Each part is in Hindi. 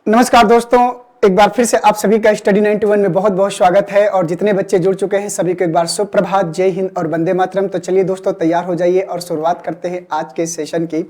नमस्कार दोस्तों, एक बार फिर से आप सभी का स्टडी 91 में बहुत बहुत स्वागत है। और जितने बच्चे जुड़ चुके हैं सभी को एक बार सुप्रभात, जय हिंद और वंदे मातरम। तो चलिए दोस्तों, तैयार हो जाइए और शुरुआत करते हैं आज के सेशन की।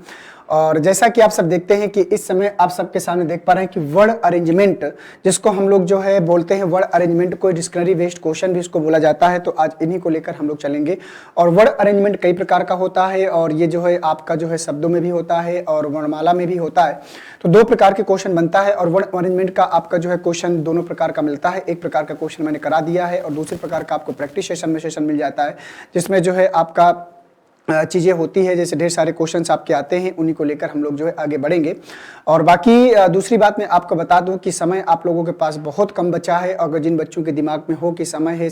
और जैसा कि आप सब देखते हैं कि इस समय आप सबके सामने देख पा रहे हैं कि वर्ड अरेंजमेंट, जिसको हम लोग जो है बोलते हैं वर्ड अरेंजमेंट, कोई डिक्शनरी बेस्ड क्वेश्चन भी इसको बोला जाता है। तो आज इन्हीं को लेकर हम लोग चलेंगे। और वर्ड अरेंजमेंट कई प्रकार का होता है और ये जो है आपका जो है शब्दों में भी होता है और वर्णमाला में भी होता है। तो दो प्रकार के क्वेश्चन बनता है और वर्ड अरेंजमेंट का आपका जो है क्वेश्चन दोनों प्रकार का मिलता है। एक प्रकार का क्वेश्चन मैंने करा दिया है और दूसरे प्रकार का आपको प्रैक्टिस सेशन में सेशन मिल जाता है, जिसमें जो है आपका चीज़ें होती है, जैसे ढेर सारे क्वेश्चंस आपके आते हैं, उन्हीं को लेकर हम लोग जो है आगे बढ़ेंगे। और बाकी दूसरी बात मैं आपको बता दूं कि समय आप लोगों के पास बहुत कम बचा है। अगर जिन बच्चों के दिमाग में हो कि समय है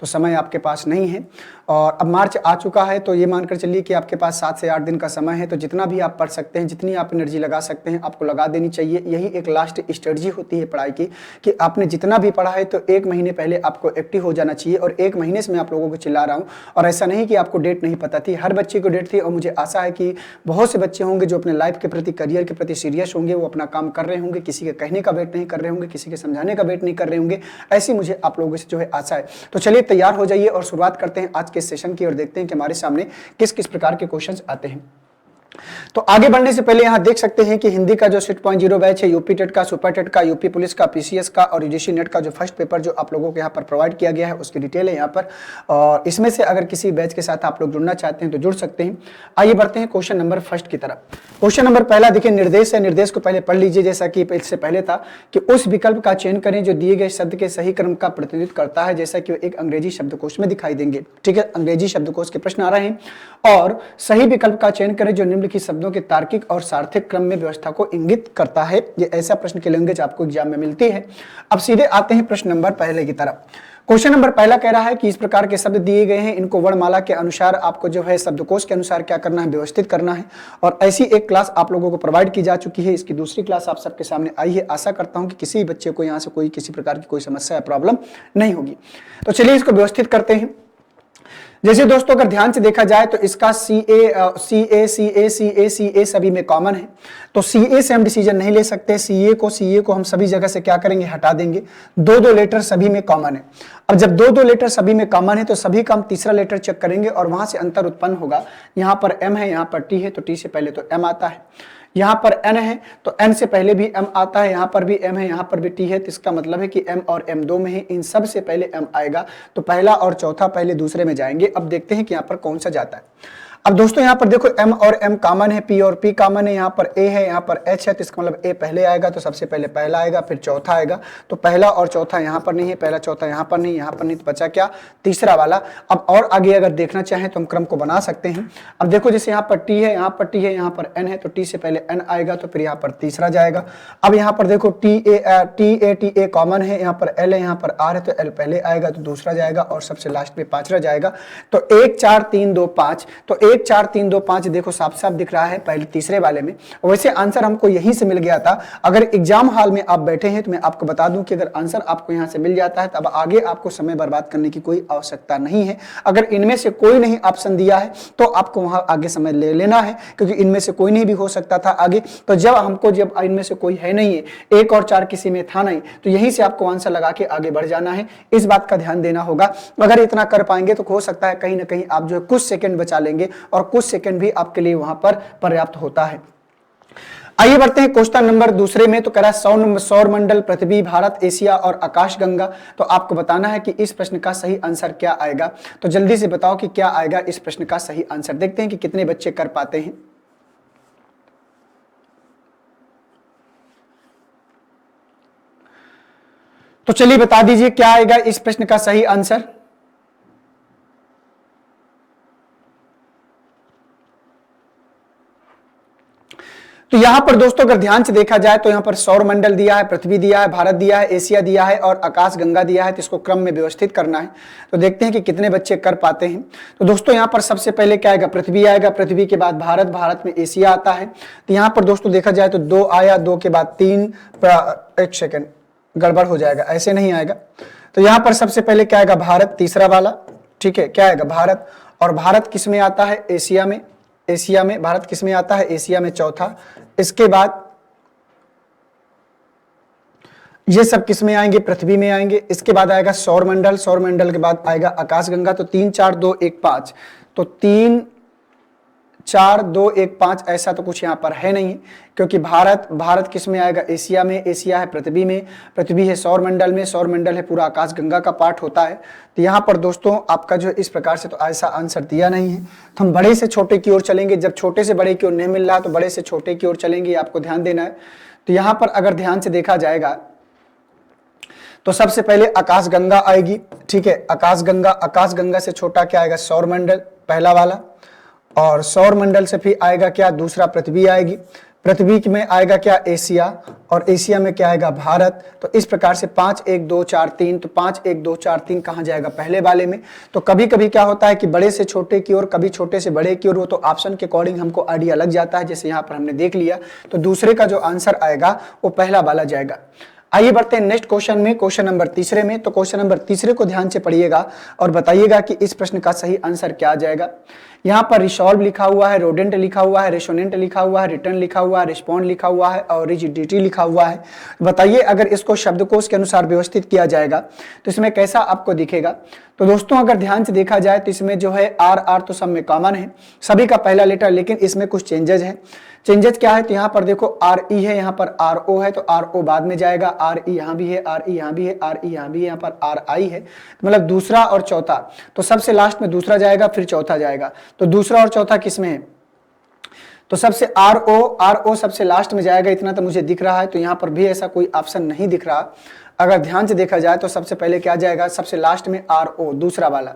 तो समय आपके पास नहीं है। और अब मार्च आ चुका है, तो ये मानकर चलिए कि आपके पास 7 से 8 दिन का समय है। तो जितना भी आप पढ़ सकते हैं, जितनी आप एनर्जी लगा सकते हैं, आपको लगा देनी चाहिए। यही एक लास्ट स्ट्रेटजी होती है पढ़ाई की, कि आपने जितना भी पढ़ा है तो 1 महीने पहले आपको एक्टिव हो जाना चाहिए। और 1 महीने से मैं आप लोगों को चिल्ला रहा हूँ। और ऐसा नहीं कि आपको डेट नहीं पता थी, हर बच्चे को डेट थी। और मुझे आशा है कि बहुत से बच्चे होंगे जो अपने लाइफ के प्रति, करियर के प्रति सीरियस होंगे, वो अपना काम कर रहे होंगे, किसी के कहने का वेट नहीं कर रहे होंगे, किसी के समझाने का वेट नहीं कर रहे होंगे। ऐसी मुझे आप लोगों से जो है आशा है। तो चलिए तैयार हो जाइए और शुरुआत करते हैं आज के सेशन की और देखते हैं कि हमारे सामने किस किस प्रकार के क्वेश्चंस आते हैं। तो आगे बढ़ने से पहले यहां देख सकते हैं कि हिंदी का जो 6.0 बैच है, यूपी टेट का, सुपर टेट का, यूपी पुलिस का, पीसीएस का और यूजीसी नेट का जो फर्स्ट पेपर जो आप लोगों को यहां पर प्रोवाइड किया गया है, उसकी डिटेल है यहां पर। और इसमें से अगर किसी बैच के साथ आप लोग जुड़ना चाहते हैं तो जुड़ सकते हैं। आइए बढ़ते हैं क्वेश्चन नंबर फर्स्ट की तरफ। क्वेश्चन नंबर पहला देखिए, निर्देश है। निर्देश को पहले पढ़ लीजिए। जैसा कि इससे पहले था कि उस विकल्प का चयन करें जो दिए गए शब्द के सही क्रम का प्रतिनिधित्व करता है, जैसा कि एक अंग्रेजी शब्दकोश में दिखाई देंगे। ठीक है, अंग्रेजी शब्दकोश के प्रश्न आ रहे हैं। और सही विकल्प का चयन करें जो निम्नलिखित शब्दों के तार्किक और सार्थक क्रम में व्यवस्था को इंगित करता है। ये ऐसा प्रश्न की लैंग्वेज आपको एग्जाम में मिलती है। अब सीधे आते हैं प्रश्न नंबर पहले की तरफ। क्वेश्चन नंबर पहला कह रहा है कि इस प्रकार के शब्द दिए गए हैं, इनको वर्णमाला के अनुसार आपको जो है शब्दकोश के अनुसार क्या करना है, व्यवस्थित करना है। और ऐसी एक क्लास आप लोगों को प्रोवाइड की जा चुकी है। इसकी दूसरी क्लास आप सबके सामने आई है। आशा करता हूं कि किसी बच्चे को यहां से कोई किसी प्रकार की कोई समस्या या प्रॉब्लम नहीं होगी। तो चलिए इसको व्यवस्थित करते हैं। जैसे दोस्तों अगर ध्यान से देखा जाए तो इसका सी ए सभी में कॉमन है। तो सी ए से हम डिसीजन नहीं ले सकते। सी ए को हम सभी जगह से क्या करेंगे, हटा देंगे। 2 लेटर सभी में कॉमन है। अब जब 2 लेटर सभी में कॉमन है तो सभी का हम तीसरा लेटर चेक करेंगे और वहां से अंतर उत्पन्न होगा। यहां पर एम है, यहां पर टी है, तो टी से पहले तो एम आता है। यहां पर n है तो n से पहले भी m आता है। यहां पर भी m है, यहां पर भी t है। तो इसका मतलब है कि m और m दो में है, इन सब से पहले m आएगा। तो पहला और चौथा पहले दूसरे में जाएंगे। अब देखते हैं कि यहां पर कौन सा जाता है। अब दोस्तों यहां पर देखो m और m कॉमन है, p और p कॉमन है। यहां पर a है, यहां पर h है, तो इसका मतलब a पहले आएगा। तो सबसे पहले पहला आएगा, फिर चौथा आएगा। तो पहला और चौथा यहां पर नहीं है, पहला चौथा यहां पर नहीं, यहां पर नहीं, तो बचा क्या, तीसरा वाला। अब और आगे अगर देखना चाहें तो हम क्रम को बना सकते हैं। अब देखो जैसे यहां पर t है, यहां पर t है, यहां पर n है, तो t से पहले n आएगा, तो फिर यहां पर तीसरा जाएगा। अब यहां पर देखो TA कॉमन है, यहां पर l है, यहां पर r है, तो l पहले आएगा, तो दूसरा जाएगा और सबसे लास्ट में पांचवा जाएगा। तो 1 4 3 2 5, तो 1 4 3 2 5 देखो साफ साफ दिख रहा है पहले तीसरे वाले में। वैसे आंसर हमको यहीं से मिल गया था। अगर एग्जाम हॉल में आप बैठे हैं तो मैं आपको बता दूं कि अगर आंसर आपको यहां से मिल जाता है तब आगे आपको समय बर्बाद करने की कोई आवश्यकता नहीं है। अगर इनमें से कोई नहीं ऑप्शन दिया है तो आपको वहां आगे समय ले लेना है, क्योंकि इनमें से कोई नहीं भी हो सकता था आगे। तो जब इनमें से कोई है नहीं है, 1 और 4 किसी में था नहीं, तो यहीं से आपको आंसर लगा के आगे बढ़ जाना है। इस बात का ध्यान देना होगा। अगर इतना कर पाएंगे तो हो सकता है कहीं ना कहीं आप जो है कुछ सेकंड बचा लेंगे और कुछ सेकंड भी आपके लिए वहां पर पर्याप्त होता है। आइए बढ़ते हैं क्वेश्चन नंबर दूसरे में। तो कह रहा है सौर मंडल, पृथ्वी, भारत, एशिया और आकाश गंगा। तो आपको बताना है कि इस प्रश्न का सही आंसर क्या आएगा। तो जल्दी से बताओ कि क्या आएगा इस प्रश्न का सही आंसर। देखते हैं कि कितने बच्चे कर पाते हैं। तो चलिए बता दीजिए क्या आएगा इस प्रश्न का सही आंसर। तो यहां पर दोस्तों अगर ध्यान से देखा जाए तो यहां पर सौर मंडल दिया है, पृथ्वी दिया है, भारत दिया है, एशिया दिया है और आकाश गंगा दिया है। तो इसको क्रम में व्यवस्थित करना है। तो देखते हैं कि कितने बच्चे कर पाते हैं। तो दोस्तों यहां पर सबसे पहले क्या आएगा, पृथ्वी आएगा, पृथ्वी के बाद भारत, भारत में एशिया आता है। तो यहां पर दोस्तों देखा जाए तो 2 आया, 2 के बाद 3, 1 सेकेंड गड़बड़ हो जाएगा, ऐसे नहीं आएगा। तो यहां पर सबसे पहले क्या आएगा, भारत, तीसरा वाला। ठीक है, क्या आएगा, भारत। और भारत किस में आता है, एशिया में। एशिया में भारत किस में आता है, एशिया में चौथा। इसके बाद ये सब किस में आएंगे, पृथ्वी में आएंगे। इसके बाद आएगा सौर मंडल, सौर मंडल के बाद आएगा आकाशगंगा। तो 3 4 2 1 5, तो 3 4 2 1 5 ऐसा तो कुछ यहाँ पर है नहीं, क्योंकि भारत किस में आएगा, एशिया में, एशिया है पृथ्वी में, पृथ्वी है सौर मंडल में, सौर मंडल है पूरा आकाशगंगा का पार्ट होता है। तो यहाँ पर दोस्तों आपका जो इस प्रकार से तो ऐसा आंसर दिया नहीं है। तो हम बड़े से छोटे की ओर चलेंगे, जब छोटे से बड़े की ओर नहीं मिल रहा तो बड़े से छोटे की ओर चलेंगे, आपको ध्यान देना है। तो यहाँ पर अगर ध्यान से देखा जाएगा तो सबसे पहले आकाशगंगा आएगी, ठीक है, आकाशगंगा से छोटा क्या आएगा, सौर मंडल पहला वाला, और सौर मंडल से फिर आएगा क्या, दूसरा पृथ्वी आएगी, पृथ्वी में आएगा क्या, एशिया, और एशिया में क्या आएगा, भारत। तो इस प्रकार से 5 1 2 4 3, तो 5 1 2 4 3 कहाँ जाएगा, पहले वाले में। तो कभी कभी क्या होता है कि बड़े से छोटे की ओर, कभी छोटे से बड़े की ओर, वो तो ऑप्शन के अकॉर्डिंग हमको आइडिया लग जाता है, जैसे यहाँ पर हमने देख लिया। तो दूसरे का जो आंसर आएगा वो पहला वाला जाएगा। आइए बढ़ते हैं नेक्स्ट क्वेश्चन में, क्वेश्चन नंबर तीसरे में। तो क्वेश्चन नंबर तीसरे को ध्यान से पढ़िएगा और बताइएगा कि इस प्रश्न का सही आंसर क्या आ जाएगा। यहाँ पर रिसॉल्व लिखा हुआ है, रोडेंट लिखा हुआ है, रेसोनेंट लिखा हुआ है, रिटर्न लिखा हुआ है, रिस्पॉन्ड लिखा हुआ है और रिजिडिटी लिखा हुआ है। बताइए अगर इसको शब्दकोश के अनुसार व्यवस्थित किया जाएगा तो इसमें कैसा आपको दिखेगा। तो दोस्तों अगर ध्यान से देखा जाए तो इसमें जो है आर तो सब में कॉमन है, सभी का पहला लेटर, लेकिन इसमें कुछ चेंजेज है। चेंजेस क्या है, तो यहाँ पर देखो आर ई है, यहाँ पर आर ओ है, तो आर ओ बाद में जाएगा, आर ई यहाँ भी है, आर ई यहाँ भी है, आर ई यहाँ भी है, यहाँ पर आर आई है, मतलब दूसरा और चौथा। तो सबसे लास्ट में दूसरा जाएगा फिर चौथा जाएगा। तो दूसरा और चौथा किस में है, तो सबसे आर ओ सबसे लास्ट में जाएगा, इतना तो मुझे दिख रहा है। तो यहाँ पर भी ऐसा कोई ऑप्शन नहीं दिख रहा। अगर ध्यान से देखा जाए तो सबसे पहले क्या जाएगा, सबसे लास्ट में आर ओ दूसरा वाला,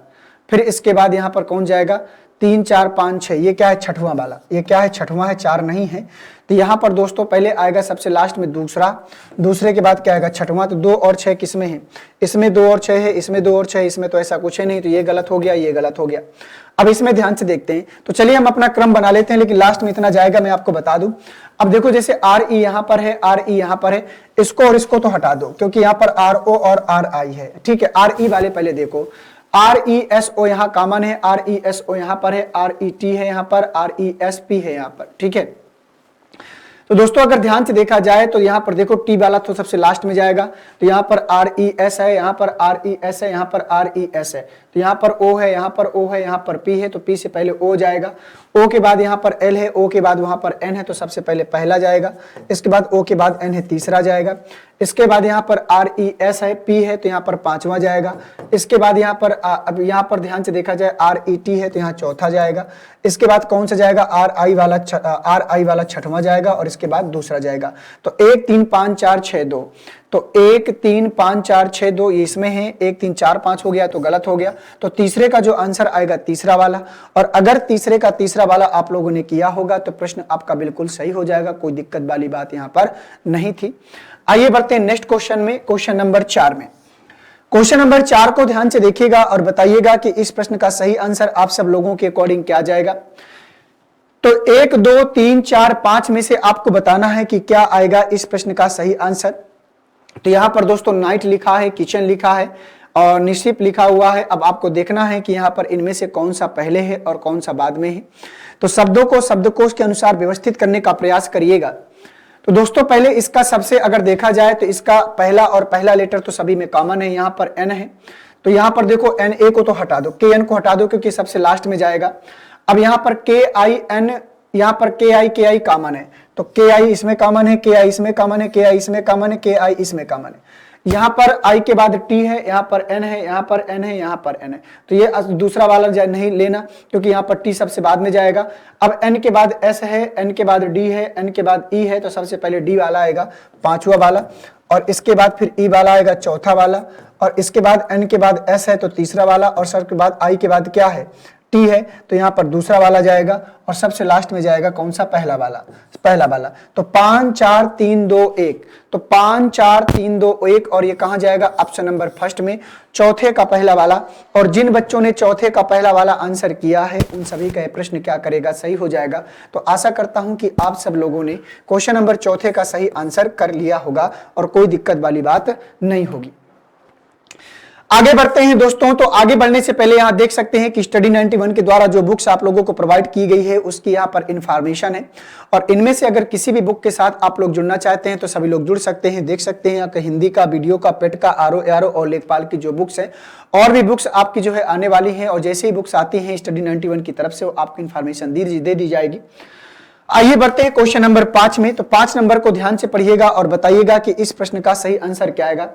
फिर इसके बाद यहाँ पर कौन जाएगा, 3 4 5 6, ये क्या है, छठवां वाला, ये क्या है, छठवां है, 4 नहीं है। तो यहाँ पर दोस्तों पहले आएगा सबसे लास्ट में दूसरा, दूसरे के बाद क्या आएगा, छठवां। तो 2 और 6 किस में है, इसमें 2 और 6 है, इसमें 2 और 6, इसमें तो ऐसा कुछ है नहीं, तो ये गलत हो गया, ये गलत हो गया। अब इसमें ध्यान से देखते हैं। तो चलिए हम अपना क्रम बना लेते हैं, लेकिन लास्ट में इतना जाएगा मैं आपको बता दूं। अब देखो जैसे आर ई यहाँ पर है, आर ई यहाँ पर है, इसको और इसको तो हटा दो क्योंकि यहाँ पर आर ओ और आर आई है, ठीक है। आर ई वाले पहले देखो, आर ई एस ओ यहाँ कॉमन है, आर ई एस ओ यहाँ पर है, आर ई टी है यहाँ पर, आर ई एस पी है यहाँ पर, ठीक है। तो दोस्तों अगर ध्यान से देखा जाए तो यहाँ पर देखो टी वाला तो सबसे लास्ट में जाएगा। तो यहाँ पर आर ई एस है, यहाँ पर आर ई एस है, यहाँ पर आर ई एस है, तो यहाँ पर ओ है, यहाँ पर ओ है, यहाँ पर पी है, तो पी से पहले ओ जाएगा, ओ के बाद यहाँ पर एल है, ओ के बाद वहां पर एन है, तो सबसे पहले पहला जाएगा, इसके बाद ओ के बाद एन है, तीसरा जाएगा, इसके बाद यहाँ पर आर ई एस है, पी है, तो यहाँ पर पांचवा जाएगा, इसके बाद यहाँ पर अब यहाँ पर ध्यान से देखा जाए आर ई टी है, तो यहाँ चौथा जाएगा, इसके बाद कौन सा जाएगा, आर आई वाला छठवां जाएगा, और इसके बाद दूसरा जाएगा। तो 1 3 5 4 6 2, तो 1 3 5 4 6 2 ये इसमें है, 1 3 4 5 हो गया तो गलत हो गया। तो तीसरे का जो आंसर आएगा तीसरा वाला, और अगर तीसरे का तीसरा वाला आप लोगों ने किया होगा तो प्रश्न आपका बिल्कुल सही हो जाएगा, कोई दिक्कत वाली बात यहाँ पर नहीं थी। आइए बढ़ते हैं नेक्स्ट क्वेश्चन में, क्वेश्चन नंबर 4 में। क्वेश्चन नंबर 4 को ध्यान से देखिएगा और बताइएगा कि इस प्रश्न का सही आंसर आप सब लोगों के अकॉर्डिंग क्या जाएगा। तो 1 2 3 4 5 में से आपको बताना है कि क्या आएगा इस प्रश्न का सही आंसर। तो यहां पर दोस्तों नाइट लिखा है, किचन लिखा है और निशिप लिखा हुआ है। अब आपको देखना है कि यहाँ पर इनमें से कौन सा पहले है और कौन सा बाद में है। तो शब्दों को शब्दकोश के अनुसार व्यवस्थित करने का प्रयास करिएगा। तो दोस्तों पहले इसका सबसे अगर देखा जाए तो इसका पहला और पहला लेटर तो सभी में कॉमन है, यहाँ पर एन है। तो यहाँ पर देखो एन ए को तो हटा दो, के एन को हटा दो क्योंकि सबसे लास्ट में जाएगा। अब यहाँ पर के आई एन, यहाँ पर के आई कॉमन है, तो के आई इसमें कॉमन है, के आई इसमें कॉमन है, के आई इसमें कॉमन है, के आई इसमें कॉमन है। यहाँ पर आई के बाद टी है, यहाँ पर एन है, यहाँ पर एन है, यहाँ पर एन है। तो ये दूसरा वाला नहीं लेना क्योंकि यहाँ पर टी सबसे बाद में जाएगा। अब एन के बाद एस है, एन के बाद डी है, एन के बाद ई है, तो सबसे पहले डी वाला आएगा पांचवा वाला, और इसके बाद फिर ई वाला आएगा चौथा वाला, और इसके बाद एन के बाद एस है तो तीसरा वाला, और सर के बाद आई के बाद क्या है, टी है, तो यहाँ पर दूसरा वाला जाएगा, और सबसे लास्ट में जाएगा कौन सा, पहला वाला। तो 5 4 3 2 1, तो 5 4 3 2 1, और ये कहाँ जाएगा, ऑप्शन नंबर फर्स्ट में, चौथे का पहला वाला। और जिन बच्चों ने चौथे का पहला वाला आंसर किया है उन सभी का प्रश्न क्या करेगा, सही हो जाएगा। तो आशा करता हूं कि आप सब लोगों ने क्वेश्चन नंबर चौथे का सही आंसर कर लिया होगा और कोई दिक्कत वाली बात नहीं होगी। आगे बढ़ते हैं दोस्तों। तो आगे बढ़ने से पहले यहां देख सकते हैं कि स्टडी 91 के द्वारा जो बुक्स आप लोगों को प्रोवाइड की गई है उसकी यहां पर इंफॉर्मेशन है, और इनमें से अगर किसी भी बुक के साथ आप लोग जुड़ना चाहते हैं तो सभी लोग जुड़ सकते हैं। देख सकते हैं यहाँ का हिंदी का, वीडियो का, पेट का, आरओ एआरओ और लेखपाल की जो बुक्स है, और भी बुक्स आपकी जो है आने वाली है, और जैसे ही बुक्स आती हैं स्टडी 91 की तरफ से वो आपको इन्फॉर्मेशन दे दी जाएगी। आइए बढ़ते हैं क्वेश्चन नंबर 5 में। तो 5 नंबर को ध्यान से पढ़िएगा और बताइएगा कि इस प्रश्न का सही आंसर क्या आएगा।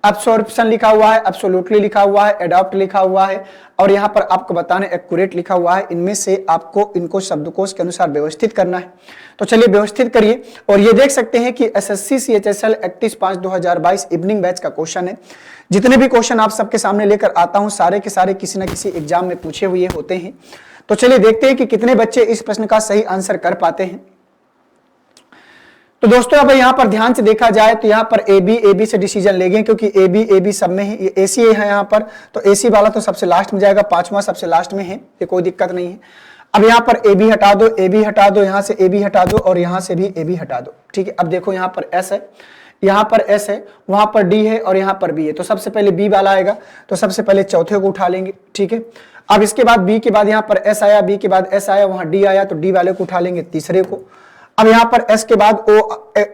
एब्सॉर्प्शन लिखा हुआ है, एब्सोल्युटली लिखा हुआ है, एडॉप्ट लिखा हुआ है, और यहां पर आपको बताना एक्यूरेट लिखा हुआ है। इनमें से आपको इनको शब्दकोश के अनुसार व्यवस्थित करना है। तो चलिए व्यवस्थित करिए। और ये देख सकते हैं कि एसएससी सीएचएसएल 31/5/2022 इवनिंग बैच का क्वेश्चन है। जितने भी क्वेश्चन आप सबके सामने लेकर आता हूं सारे के सारे किसी ना किसी एग्जाम में पूछे हुए होते हैं। तो चलिए देखते हैं कि कितने बच्चे इस प्रश्न का सही आंसर कर पाते हैं। तो दोस्तों अब यहां पर ध्यान से देखा जाए तो यहां पर ए बी से डिसीजन लेंगे, क्योंकि ए बी सब में है। ये एसी है यहां पर, तो एसी वाला तो सबसे लास्ट में जाएगा, 5वां सबसे लास्ट में है, ये कोई दिक्कत नहीं है। अब यहां पर ए बी हटा दो, ए बी हटा दो, यहां से ए बी हटा दो, और यहां से भी ए बी हटा दो। ठीक है, अब देखो यहां पर एस है, यहां पर एस है, वहां पर डी है, और यहां पर बी है। तो सबसे पहले बी वाला आएगा, तो सबसे पहले चौथे को उठा लेंगे। ठीक है, अब इसके बाद बी के बाद यहां पर एस आया, बी के बाद एस आया, वहां डी आया, तो डी वाले को उठा लेंगे तीसरे को। अब यहां पर एस के बाद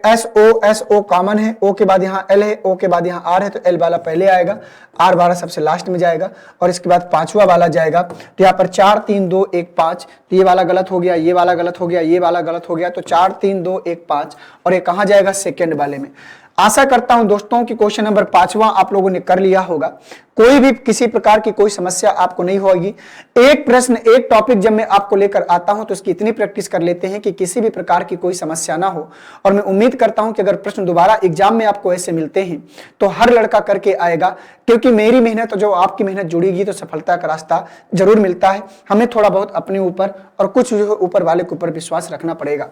एस ओ कॉमन है, ओ के बाद यहां एल है, ओ के बाद यहां आर है, तो एल वाला पहले आएगा, आर वाला सबसे लास्ट में जाएगा, और इसके बाद 5वां वाला जाएगा। तो यहां पर 4 3 2 1 5, तो ये वाला गलत हो गया, ये वाला गलत हो गया, ये वाला गलत हो गया, तो 4 3 2 1 5, और ये कहां जाएगा, सेकेंड वाले में। आशा करता हूं दोस्तों कि क्वेश्चन नंबर 5वां आप लोगों ने कर लिया होगा। कोई भी किसी प्रकार की कोई समस्या आपको नहीं होगी। एक प्रश्न एक टॉपिक जब मैं आपको लेकर आता हूं तो उसकी इतनी प्रैक्टिस कर लेते हैं कि किसी भी प्रकार की कोई समस्या ना हो। और मैं उम्मीद करता हूं कि अगर प्रश्न दोबारा एग्जाम में आपको ऐसे मिलते हैं तो हर लड़का करके आएगा, क्योंकि मेरी मेहनत और जो आपकी मेहनत जुड़ेगी तो सफलता का रास्ता जरूर मिलता है। हमें थोड़ा बहुत अपने ऊपर और कुछ ऊपर वाले के ऊपर विश्वास रखना पड़ेगा।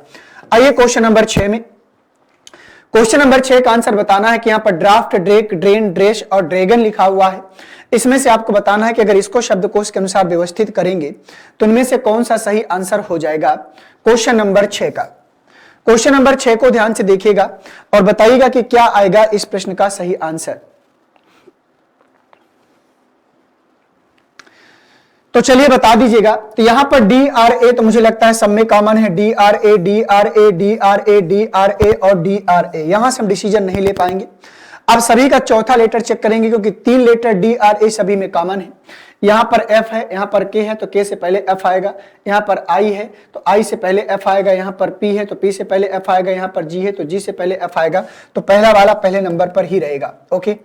आइए क्वेश्चन नंबर 6 में। क्वेश्चन नंबर 6 का आंसर बताना है कि यहां पर ड्राफ्ट, ड्रेक, ड्रेन, ड्रेस और ड्रैगन लिखा हुआ है। इसमें से आपको बताना है कि अगर इसको शब्दकोश के अनुसार व्यवस्थित करेंगे तो इनमें से कौन सा सही आंसर हो जाएगा क्वेश्चन नंबर 6 का। क्वेश्चन नंबर 6 को ध्यान से देखिएगा और बताइएगा कि क्या आएगा इस प्रश्न का सही आंसर। तो चलिए बता दीजिएगा। तो यहां पर डी आर ए तो मुझे लगता है सब में कॉमन है, D R A D R A D R A D R A और डी आर ए। यहां से हम डिसीजन नहीं ले पाएंगे। अब सभी का चौथा लेटर चेक करेंगे, क्योंकि 3 लेटर डी आर ए सभी में कॉमन है। यहां पर एफ है, यहां पर के है तो के से पहले एफ आएगा, यहां पर आई है तो आई से पहले एफ आएगा, यहां पर पी है तो पी से पहले एफ आएगा, यहां पर जी है तो जी से पहले एफ आएगा। तो पहला वाला पहले नंबर पर ही रहेगा। ओके,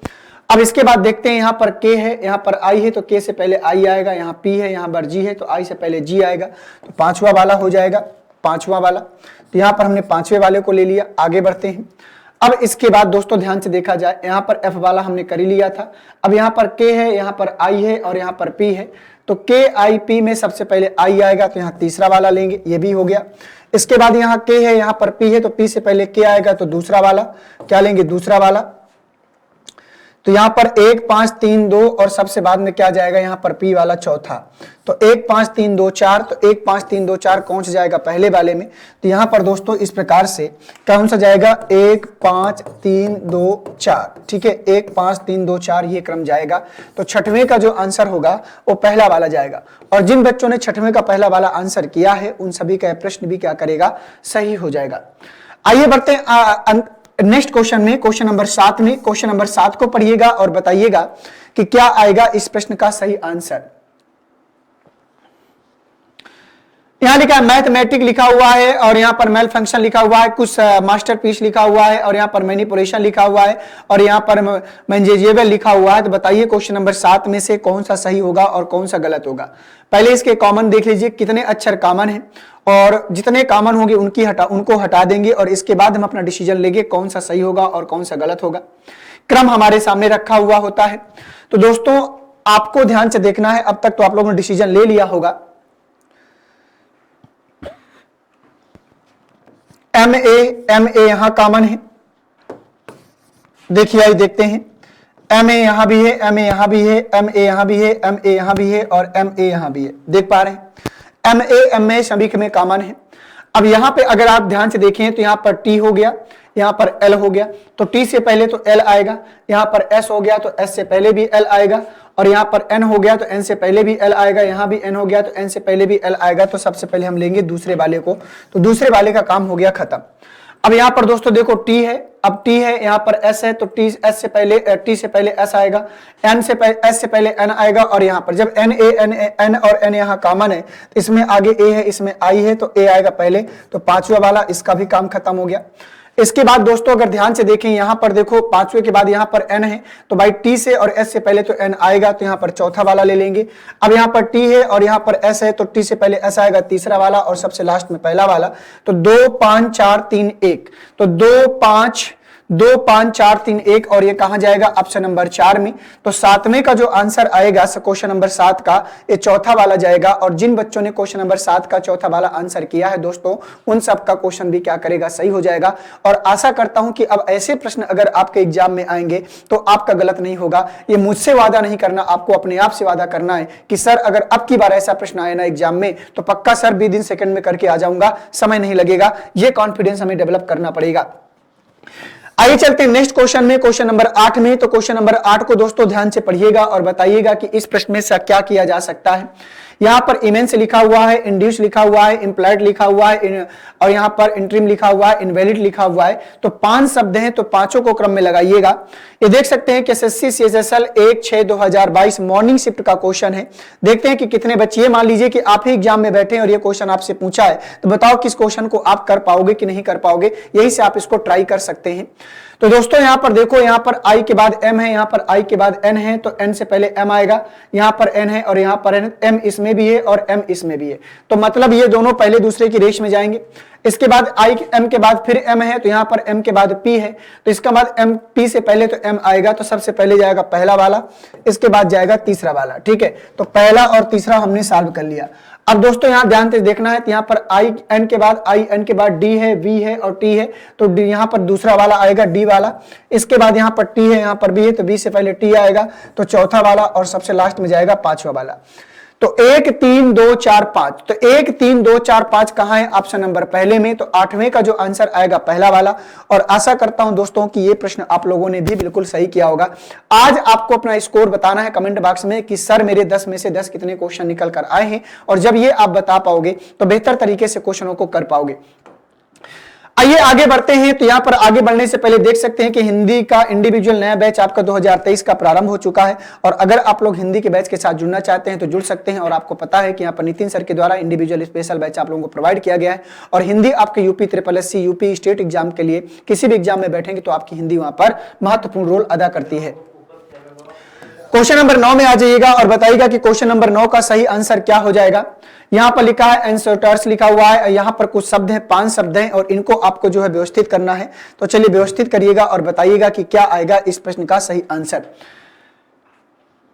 अब इसके बाद देखते हैं, यहां पर के है, यहां पर आई है तो के से पहले आई आएगा, यहां पी है, यहां पर जी है तो आई से पहले जी आएगा। तो 5वां वाला हो जाएगा, 5वां वाला। तो यहां पर हमने 5वें वाले को ले लिया। आगे बढ़ते हैं। अब इसके बाद दोस्तों ध्यान से देखा जाए, यहां पर एफ वाला हमने कर ही लिया था। अब यहां पर के है, यहां पर आई है और यहां पर पी है, तो के आई पी में सबसे पहले आई आएगा, तो यहां तीसरा वाला लेंगे, ये भी हो गया। इसके बाद यहां के है, यहां पर पी है तो पी से पहले के आएगा, तो दूसरा वाला क्या लेंगे, दूसरा वाला। तो यहां पर 1 5 3 2 और सबसे बाद में क्या जाएगा, यहां पर पी वाला चौथा। तो 1 5 3 2 4, तो 1 5 3 2 4 कौन सा जाएगा, पहले वाले में। तो यहां पर दोस्तों इस प्रकार से कौन सा जाएगा, 1 5 3 2 4। ठीक है, 1 5 3 2 4 ये क्रम जाएगा। तो 6वें का जो आंसर होगा वो पहला वाला जाएगा। और जिन बच्चों ने 6वें का पहला वाला आंसर किया है उन सभी का प्रश्न भी क्या करेगा, सही हो जाएगा। आइए बढ़ते हैं नेक्स्ट क्वेश्चन में, क्वेश्चन नंबर 7 में। क्वेश्चन नंबर 7 को पढ़िएगा और बताइएगा कि क्या आएगा इस प्रश्न का सही आंसर। यहां लिखा है मैथमेटिक लिखा हुआ है, और यहां पर मेल फंक्शन लिखा हुआ है, कुछ मास्टरपीस लिखा हुआ है, और यहां पर मैनिपुलेशन लिखा हुआ है, और यहां पर मैनेजेबल लिखा हुआ है। तो बताइए क्वेश्चन नंबर 7 में से कौन सा सही होगा और कौन सा गलत होगा। पहले इसके कॉमन देख लीजिए कितने अक्षर कॉमन है, और जितने कॉमन होंगे उनको हटा देंगे, और इसके बाद हम अपना डिसीजन लेंगे कौन सा सही होगा और कौन सा गलत होगा। क्रम हमारे सामने रखा हुआ होता है। तो दोस्तों आपको ध्यान से देखना है। अब तक तो आप लोगों ने डिसीजन ले लिया होगा। एम ए यहां कॉमन है, देखिए आइए देखते हैं। एम ए यहां भी है, एम ए यहां भी है, एम ए यहां भी है, एम ए यहां भी है, और एम ए यहां भी है। देख पा रहे हैं एम ए सभी में कॉमन है। अब यहां पे अगर आप ध्यान से देखें तो यहां पर टी हो गया, यहाँ पर L हो गया तो T से पहले तो L आएगा, यहाँ पर S हो गया तो S से पहले भी L आएगा, और यहाँ पर N हो गया तो N से पहले भी L आएगा, यहाँ भी N हो गया तो N से पहले भी L आएगा। तो सबसे पहले हम लेंगे दूसरे वाले को, तो दूसरे वाले का काम हो गया खत्म। अब यहाँ पर दोस्तों देखो T है, अब T है, यहाँ पर S है तो T से पहले S आएगा, S से पहले N आएगा, और यहाँ पर जब N और N यहाँ कॉमन है तो इसमें आगे A है, इसमें I है तो A आएगा पहले, तो पांचवा वाला इसका भी काम खत्म हो गया। इसके बाद दोस्तों अगर ध्यान से देखें यहाँ पर देखो पांचवे के बाद यहाँ पर N है तो भाई T से और S से पहले तो N आएगा, तो यहाँ पर चौथा वाला ले लेंगे। अब यहाँ पर T है और यहाँ पर S है तो T से पहले S आएगा तीसरा वाला, और सबसे लास्ट में पहला वाला, तो 2 5 4 3 1, तो 2 5 4 3 1, और ये कहां जाएगा ऑप्शन नंबर 4 में। तो सातवें का जो आंसर आएगा क्वेश्चन नंबर 7 का, ये चौथा वाला जाएगा। और जिन बच्चों ने क्वेश्चन नंबर 7 का चौथा वाला आंसर किया है दोस्तों, उन सब का क्वेश्चन भी क्या करेगा, सही हो जाएगा। और आशा करता हूं कि अब ऐसे प्रश्न अगर आपके एग्जाम में आएंगे तो आपका गलत नहीं होगा। ये मुझसे वादा नहीं करना, आपको अपने आप से वादा करना है कि सर अगर अब की बार ऐसा प्रश्न आए ना एग्जाम में तो पक्का सर 20 दिन सेकंड में करके आ जाऊंगा, समय नहीं लगेगा। ये कॉन्फिडेंस हमें डेवलप करना पड़ेगा। आइए चलते हैं नेक्स्ट क्वेश्चन में, क्वेश्चन नंबर 8 में। तो क्वेश्चन नंबर 8 को दोस्तों ध्यान से पढ़िएगा और बताइएगा कि इस प्रश्न में से क्या किया जा सकता है। यहाँ पर इमेंस लिखा हुआ है, इंड्यूस लिखा हुआ है, इम्प्लाइड लिखा हुआ है, और यहाँ पर इंट्रीम लिखा हुआ है, इनवैलिड लिखा हुआ है। तो 5 शब्द हैं, तो पांचों को क्रम में लगाइएगा। ये देख सकते हैं कि एसएससी सीएचएसएल 1/6/2022 मॉर्निंग शिफ्ट का क्वेश्चन है। देखते हैं कि कितने बच्चे, मान लीजिए कि आप ही एग्जाम में बैठे हैं और ये क्वेश्चन आपसे पूछा है, तो बताओ किस क्वेश्चन को आप कर पाओगे कि नहीं कर पाओगे। यही से आप इसको ट्राई कर सकते हैं। तो दोस्तों यहाँ पर देखो, यहाँ पर I के बाद M है, यहाँ पर I के बाद N है, तो N से पहले M आएगा, यहाँ पर N है और यहाँ पर N, M इसमें भी है और M इसमें भी है। तो मतलब ये दोनों पहले दूसरे की रेस में जाएंगे। इसके बाद M के बाद फिर M है, तो यहाँ पर M के बाद P है, तो इसका बाद P से पहले तो M आएगा, तो सबसे पहले जाएगा पहला वाला, इसके बाद जाएगा तीसरा वाला। ठीक है, तो पहला और तीसरा हमने सॉल्व कर लिया। अब दोस्तों यहाँ ध्यान से देखना है, तो यहाँ पर N के बाद D है, V है और T है, तो यहाँ पर दूसरा वाला आएगा D वाला। इसके बाद यहाँ पर T है, यहाँ पर B है, तो B से पहले T आएगा, तो चौथा वाला, और सबसे लास्ट में जाएगा पांचवा वाला। तो 1 3 2 4 5, तो 1 3 2 4 5 कहां है, ऑप्शन नंबर पहले में। तो 8वें का जो आंसर आएगा पहला वाला। और आशा करता हूं दोस्तों कि ये प्रश्न आप लोगों ने भी बिल्कुल सही किया होगा। आज आपको अपना स्कोर बताना है कमेंट बॉक्स में कि सर मेरे 10 में से 10 कितने क्वेश्चन निकल कर आए हैं, और जब ये आप बता पाओगे तो बेहतर तरीके से क्वेश्चनों को कर पाओगे। आइए आगे बढ़ते हैं। तो यहाँ पर आगे बढ़ने से पहले देख सकते हैं कि हिंदी का इंडिविजुअल नया बैच आपका 2023 का प्रारंभ हो चुका है, और अगर आप लोग हिंदी के बैच के साथ जुड़ना चाहते हैं तो जुड़ सकते हैं। और आपको पता है कि यहाँ पर नितिन सर के द्वारा इंडिविजुअल स्पेशल बैच आप लोगों को प्रोवाइड किया गया है, और हिंदी आपके UP SSSC UP state exam के लिए किसी भी एग्जाम में बैठेंगे तो आपकी हिंदी वहां पर महत्वपूर्ण रोल अदा करती है। क्वेश्चन नंबर 9 में आ जाइएगा और बताइएगा कि क्वेश्चन नंबर 9 का सही आंसर क्या हो जाएगा। यहां पर लिखा है एंसर्टर्स लिखा हुआ है, यहां पर कुछ शब्द हैं, 5 शब्द हैं, और इनको आपको जो है व्यवस्थित करना है। तो चलिए व्यवस्थित करिएगा और बताइएगा कि क्या आएगा इस प्रश्न का सही आंसर।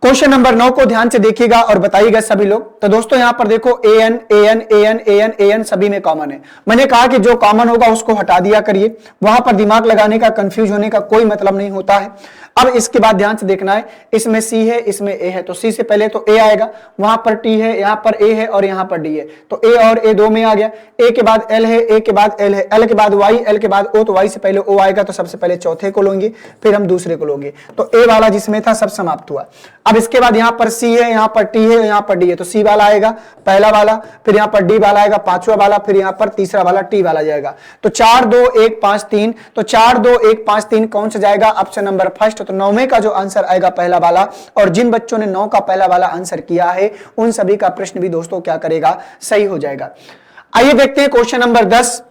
क्वेश्चन नंबर 9 को ध्यान से देखिएगा और बताइएगा सभी लोग। तो दोस्तों यहाँ पर देखो AN सभी में कॉमन है। मैंने कहा कि जो कॉमन होगा उसको हटा दिया करिए, वहां पर दिमाग लगाने का, कंफ्यूज होने का कोई मतलब नहीं होता है। अब इसके बाद ध्यान से देखना है, इसमें C है, इसमें A है, तो C से पहले तो A आएगा, वहां पर T है, यहाँ पर A है और यहाँ पर D है, तो A और A 2 में आ गया। A के बाद L है, A के बाद L है, L के बाद Y, L के बाद O, तो Y से पहले O आएगा, तो सबसे पहले चौथे को लेंगे, फिर हम दूसरे को लेंगे। तो A वाला जिसमें था सब समाप्त हुआ। अब इसके बाद यहाँ पर C है, यहाँ पर T है, यहाँ पर D है, तो C वाला आएगा पहला वाला, फिर यहाँ पर D वाला आएगा पांचवा वाला, फिर यहाँ पर तीसरा वाला T वाला जाएगा। तो 4 2 1 5 3, तो 4 2 1 5 3 कौन सा जाएगा, ऑप्शन नंबर फर्स्ट। तो 9वें का जो आंसर आएगा पहला वाला, और जिन बच्चों ने 9 का पहला वाला आंसर किया है उन सभी का प्रश्न भी दोस्तों क्या करेगा, सही हो जाएगा। आइए देखते हैं क्वेश्चन नंबर 10।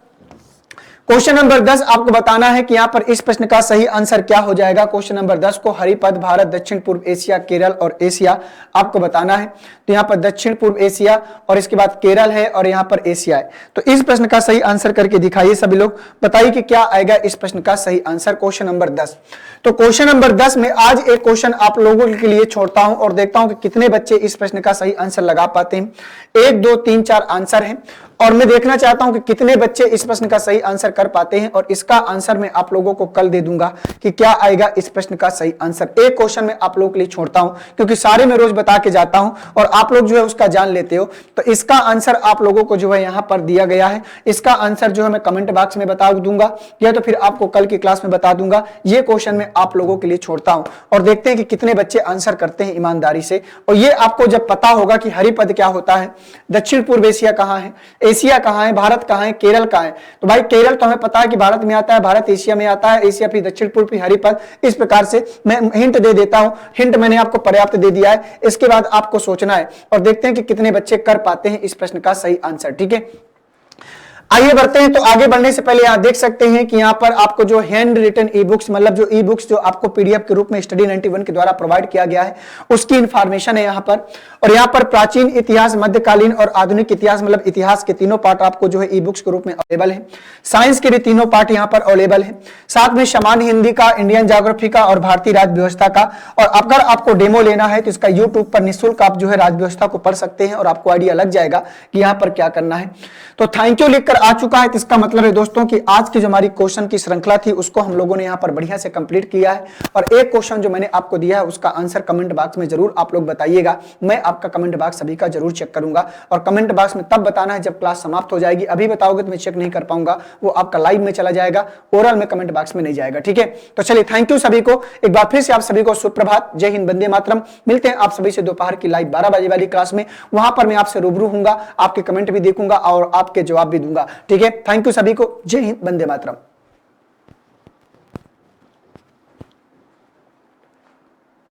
क्वेश्चन नंबर 10 आपको बताना है कि यहां पर इस प्रश्न का सही आंसर क्या हो जाएगा। क्वेश्चन नंबर 10 को हरिपद, भारत, दक्षिण पूर्व एशिया, केरल और एशिया आपको बताना है। तो यहां पर दक्षिण पूर्व एशिया और इसके बाद केरल है और यहां पर एशिया है। तो इस प्रश्न का सही आंसर करके दिखाइए सभी लोग, बताइए कि क्या आएगा इस प्रश्न का सही आंसर। Question number 10। तो क्वेश्चन नंबर 10 में आज एक क्वेश्चन आप लोगों के लिए छोड़ता हूं और देखता हूं कि कितने बच्चे इस प्रश्न का सही आंसर लगा पाते हैं। 1 2 3 4 आंसर है और मैं देखना चाहता हूं कि कितने बच्चे इस प्रश्न का सही आंसर कर पाते हैं, और इसका आंसर मैं आप लोगों को कल दे दूंगा कि क्या आएगा इस प्रश्न का सही आंसर। एक क्वेश्चन मैं आप लोगों के लिए छोड़ता हूं क्योंकि सारे मैं रोज बता के जाता हूं और आप लोग जो है उसका जान लेते हो। तो इसका आंसर आप लोगों को जो है यहां पर दिया गया है। इसका आंसर जो है मैं कमेंट बॉक्स में बता दूंगा या तो फिर आपको कल की क्लास में बता दूंगा। ये क्वेश्चन मैं आप लोगों के लिए छोड़ता हूं और देखते हैं कि कितने बच्चे आंसर करते हैं ईमानदारी से। और ये आपको जब पता होगा कि हरिपद क्या होता है, दक्षिण पूर्व एशिया कहां है, एशिया कहां है, भारत कहां है, केरल कहां है। तो भाई केरल तो हमें पता है कि भारत में आता है, भारत एशिया में आता है, एशिया फिर दक्षिण पूर्व फिर हरिपद। इस प्रकार से मैं हिंट दे देता हूं, हिंट मैंने आपको पर्याप्त दे दिया है। इसके बाद आपको सोचना है और देखते हैं कि कितने बच्चे कर पाते हैं इस प्रश्न का सही आंसर। ठीक है, आइए बढ़ते हैं। तो आगे बढ़ने से पहले यहां देख सकते हैं कि यहां पर आपको जो हैंड रिटन ई बुक्स, मतलब जो ई बुक्स जो आपको पीडीएफ के रूप में स्टडी 91 के द्वारा प्रोवाइड किया गया है उसकी इंफॉर्मेशन है यहां पर। और यहां पर प्राचीन इतिहास, मध्यकालीन और आधुनिक इतिहास, मतलब इतिहास के तीनों पार्ट आपको जो है ई बुक्स के रूप में अवेलेबल है। साइंस के भी तीनों पार्ट यहां पर अवेलेबल है। साथ में सामान्य हिंदी का, इंडियन ज्योग्राफी का और भारतीय राज्य व्यवस्था का। और अगर आपको डेमो लेना है तो इसका यूट्यूब पर निःशुल्क आप जो है राज्य व्यवस्था को पढ़ सकते हैं और आपको आइडिया लग जाएगा कि यहां पर क्या करना है। तो थैंक यू लिखकर आ चुका है, तो इसका मतलब है दोस्तों कि आज की जो हमारी क्वेश्चन की श्रृंखला थी उसको हम लोगों ने यहाँ पर बढ़िया से कंप्लीट किया है। और एक क्वेश्चन जो मैंने आपको दिया है उसका आंसर कमेंट बॉक्स में जरूर आप लोग बताइएगा। मैं आपका कमेंट बॉक्स सभी का जरूर चेक करूंगा और कमेंट बॉक्स में तब बताना है जब क्लास समाप्त हो जाएगी। अभी बताओगे तो मैं चेक नहीं कर पाऊंगा, वो आपका लाइव में चला जाएगा, ओरल में कमेंट बॉक्स में नहीं जाएगा। ठीक है, तो चलिए थैंक यू सभी को एक बार फिर से, आप सभी को सुप्रभात, जय हिंद, वंदे मातरम। मिलते हैं आप सभी से दोपहर की लाइव 12 बजे वाली क्लास में। वहां पर मैं आपसे रूबरू हूंगा, आपके कमेंट भी देखूंगा और आपके जवाब भी दूंगा। ठीक है, थैंक यू सभी को, जय हिंद, वंदे मातरम।